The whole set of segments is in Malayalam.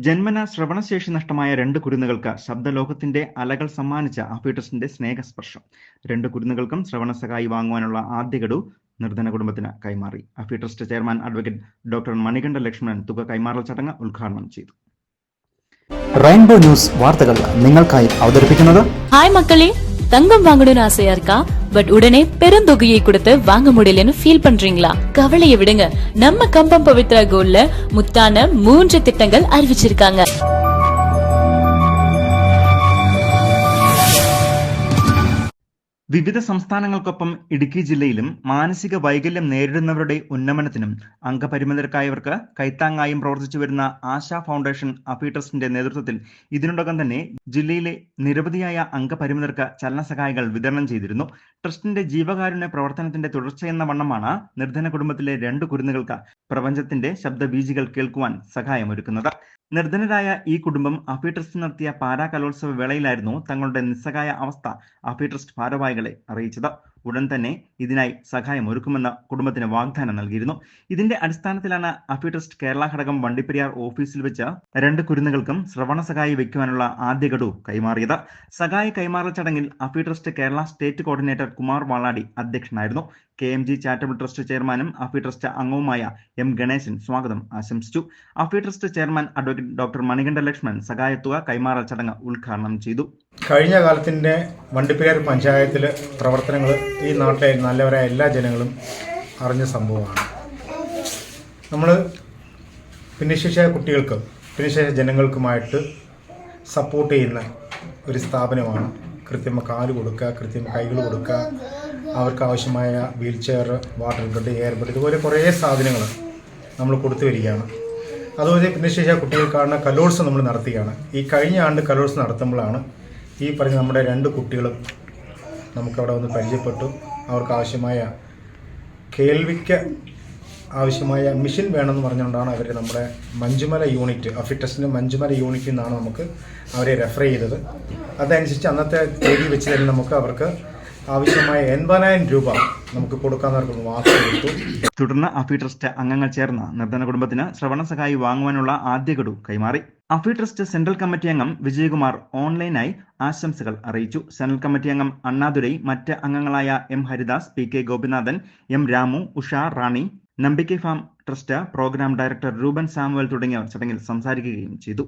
ജന്മന ശ്രവണശേഷി നഷ്ടമായ രണ്ട് കുരുന്നുകൾക്ക് ശബ്ദലോകത്തിന്റെ അലകൾ സമ്മാനിച്ച അഫി ട്രസ്റ്റിന്റെ സ്നേഹസ്പർശം. രണ്ട് കുരുന്നുകൾക്കും ശ്രവണ സഹായി വാങ്ങുവാനുള്ള ആദ്യ ഗഡു നിർധന കുടുംബത്തിന് കൈമാറി. അഫി trust chairman advocate doctor Manikanda Lakshmanan തുക കൈമാറൽ ചടങ്ങ് ഉദ്ഘാടനം ചെയ്തു. റെയിൻബോ ന്യൂസ് വാർത്തകൾ നിങ്ങൾക്കായി അവതരിപ്പിക്കുന്നത്. ഹായ് മക്കളെ, தங்கம் வாங்கணும்னு ஆசையா இருக்கா? பட் உடனே பெருந்தொகையை கொடுத்து வாங்க முடியலன்னு ஃபீல் பண்றீங்களா? கவலையை விடுங்க. நம்ம கம்பம் பவித்ரா கோல்ட்ல முத்தான 3 திட்டங்கள் அறிவிச்சிருக்காங்க. വിവിധ സംസ്ഥാനങ്ങൾക്കൊപ്പം ഇടുക്കി ജില്ലയിലും മാനസിക വൈകല്യം നേരിടുന്നവരുടെ ഉന്നമനത്തിനും അംഗപരിമിതർക്കായവർക്ക് കൈത്താങ്ങായും പ്രവർത്തിച്ചു വരുന്ന ആശാ ഫൗണ്ടേഷൻ അഫി ട്രസ്റ്റിന്റെ നേതൃത്വത്തിൽ ഇതിനോടകം തന്നെ ജില്ലയിലെ നിരവധിയായ അംഗപരിമിതർക്ക് ചലനസഹായികൾ വിതരണം ചെയ്തിരുന്നു. ട്രസ്റ്റിന്റെ ജീവകാരുണ്യ പ്രവർത്തനത്തിന്റെ തുടർച്ചയെന്ന വണ്ണമാണ് നിർധന കുടുംബത്തിലെ 2 കുരുന്നുകൾക്ക് പ്രപഞ്ചത്തിന്റെ ശബ്ദബീജികൾ കേൾക്കുവാൻ സഹായമൊരുക്കുന്നത്. നിർധനരായ ഈ കുടുംബം അഫി ട്രസ്റ്റ് നടത്തിയ പാരാ കലോത്സവ വേളയിലായിരുന്നു തങ്ങളുടെ നിസ്സഹായ അവസ്ഥ അഫി ട്രസ്റ്റ് ഭാരവാഹികളെ അറിയിച്ചത്. ഉടൻ തന്നെ ഇതിനായി സഹായമൊരുക്കുമെന്ന് കുടുംബത്തിന് വാഗ്ദാനം നൽകിയിരുന്നു. ഇതിന്റെ അടിസ്ഥാനത്തിലാണ് അഫി ട്രസ്റ്റ് കേരള ഘടകം വണ്ടിപ്പെരിയാർ ഓഫീസിൽ വെച്ച് 2 കുരുന്നുകൾക്കും ശ്രവണ സഹായി വയ്ക്കുവാനുള്ള ആദ്യ ഗഡു കൈമാറിയത്. സഹായി കൈമാറൽ ചടങ്ങിൽ അഫി trust Kerala state coordinator Kumar Valadi അധ്യക്ഷനായിരുന്നു. KMG ചാരിറ്റബിൾ ട്രസ്റ്റ് ചെയർമാനും അഫി ട്രസ്റ്റ് അംഗവുമായ M ഗണേശൻ സ്വാഗതം ആശംസിച്ചു. അഫി trust chairman advocate doctor Manikanda Lakshmanan സഹായത്തുക കൈമാറൽ ചടങ്ങ് ഉദ്ഘാടനം ചെയ്തു. കഴിഞ്ഞ കാലത്തിൻ്റെ വണ്ടിപ്പെരിയാർ പഞ്ചായത്തിൽ പ്രവർത്തനങ്ങൾ ഈ നാട്ടിലെ നല്ലവരായ എല്ലാ ജനങ്ങളും അറിഞ്ഞ സംഭവമാണ്. നമ്മൾ ഭിന്നശേഷിയായ കുട്ടികൾക്കും ഭിന്നശേഷി ജനങ്ങൾക്കുമായിട്ട് സപ്പോർട്ട് ചെയ്യുന്ന ഒരു സ്ഥാപനമാണ്. കൃത്രിമ കാല് കൊടുക്കുക, കൃത്രിമ കൈകൾ കൊടുക്കുക, അവർക്ക് ആവശ്യമായ wheel chair, water bed, air bed, ഇതുപോലെ കുറേ സാധനങ്ങൾ നമ്മൾ കൊടുത്തു വരികയാണ്. അതുപോലെ ഭിന്നശേഷിയായ കുട്ടികൾക്കാണ് കലോത്സവം നമ്മൾ നടത്തുകയാണ്. ഈ കഴിഞ്ഞ ആണ്ട് കലോത്സവം നടത്തുമ്പോഴാണ് ഈ പറഞ്ഞ നമ്മുടെ 2 കുട്ടികളും നമുക്കവിടെ വന്ന് പരിചയപ്പെട്ടു. അവർക്ക് ആവശ്യമായ കേൾവിക്ക് ആവശ്യമായ മെഷീൻ വേണമെന്ന് പറഞ്ഞുകൊണ്ടാണ് അവർ നമ്മുടെ മഞ്ജുമല യൂണിറ്റ്, അഫി ട്രസ്റ്റിൻ്റെ മഞ്ജുമല യൂണിറ്റിൽ നിന്നാണ് നമുക്ക് അവരെ റെഫർ ചെയ്തത്. അതനുസരിച്ച് അന്നത്തെ തീയതി വെച്ച് തന്നെ നമുക്ക് അവർക്ക് ആവശ്യമായ 80,000 രൂപ നമുക്ക് കൊടുക്കാമെന്നവർക്ക് വാക്ക് കൊടുത്തു. തുടർന്ന് അഫി ട്രസ്റ്റ് അംഗങ്ങൾ ചേർന്ന് നിർധന കുടുംബത്തിന് ശ്രവണ സഹായി വാങ്ങുവാനുള്ള ആദ്യ ഗഡു കൈമാറി. അഫി ട്രസ്റ്റ് സെൻട്രൽ കമ്മിറ്റി അംഗം വിജയകുമാർ ഓൺലൈനായി ആശംസകൾ അറിയിച്ചു. സെൻട്രൽ കമ്മിറ്റി അംഗം അണ്ണാദുരൈ, മറ്റ് അംഗങ്ങളായ M Haridas, PK Gopinathan, M Ramu, Usha Rani, Nambikkai farm trust programme director Rupan Samuel തുടങ്ങിയവർ ചടങ്ങിൽ സംസാരിക്കുകയും ചെയ്തു.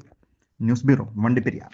News bureau, Vandiperiyar.